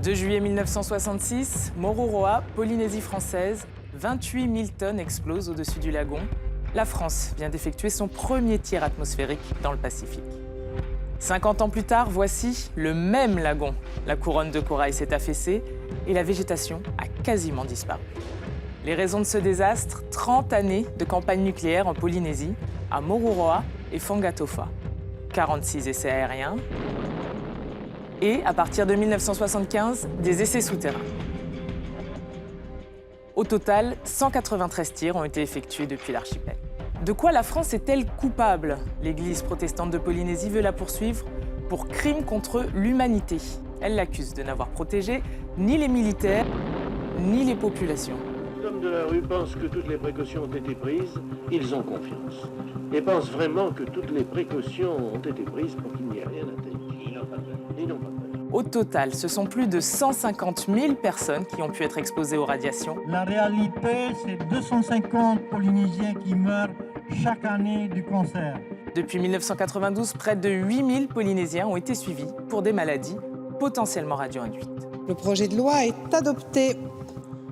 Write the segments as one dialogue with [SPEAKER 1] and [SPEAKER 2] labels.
[SPEAKER 1] 2 juillet 1966, Moruroa, Polynésie française, 28 000 tonnes explosent au-dessus du lagon. La France vient d'effectuer son premier tir atmosphérique dans le Pacifique. 50 ans plus tard, voici le même lagon. La couronne de corail s'est affaissée et la végétation a quasiment disparu. Les raisons de ce désastre, 30 années de campagne nucléaire en Polynésie, à Moruroa et Fangatofa. 46 essais aériens et, à partir de 1975, des essais souterrains. Au total, 193 tirs ont été effectués depuis l'archipel. De quoi la France est-elle coupable? L'Église protestante de Polynésie veut la poursuivre pour crime contre l'humanité. Elle l'accuse de n'avoir protégé ni les militaires, ni les populations.
[SPEAKER 2] Les hommes de la rue pensent que toutes les précautions ont été prises, ils ont confiance. Et pensent vraiment que toutes les précautions ont été prises pour qu'il n'y ait rien à dire. Ils n'ont pas peur. Ils n'ont pas peur.
[SPEAKER 1] Au total, ce sont plus de 150 000 personnes qui ont pu être exposées aux radiations.
[SPEAKER 3] La réalité, c'est 250 Polynésiens qui meurent chaque année du cancer.
[SPEAKER 1] Depuis 1992, près de 8 000 Polynésiens ont été suivis pour des maladies potentiellement radio-induites.
[SPEAKER 4] Le projet de loi est adopté.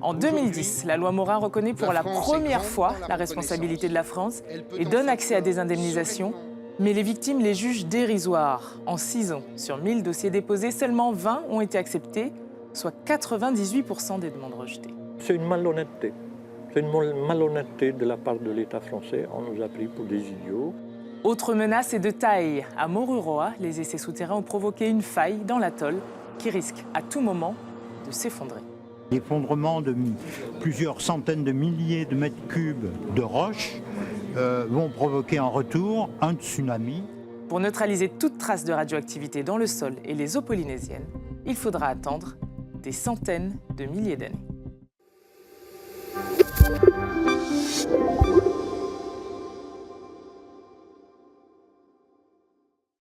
[SPEAKER 1] En 2010, la loi Morin reconnaît pour la première fois la responsabilité de la France et donne accès à des indemnisations. Mais les victimes les jugent dérisoires. En 6 ans, sur 1000 dossiers déposés, seulement 20 ont été acceptés, soit 98% des demandes rejetées.
[SPEAKER 5] C'est une malhonnêteté. C'est une malhonnêteté de la part de l'État français. On nous a pris pour des idiots.
[SPEAKER 1] Autre menace est de taille. À Moruroa, les essais souterrains ont provoqué une faille dans l'atoll qui risque à tout moment de s'effondrer.
[SPEAKER 6] L'effondrement de plusieurs centaines de milliers de mètres cubes de roches vont provoquer en retour un tsunami.
[SPEAKER 1] Pour neutraliser toute trace de radioactivité dans le sol et les eaux polynésiennes, il faudra attendre des centaines de milliers d'années.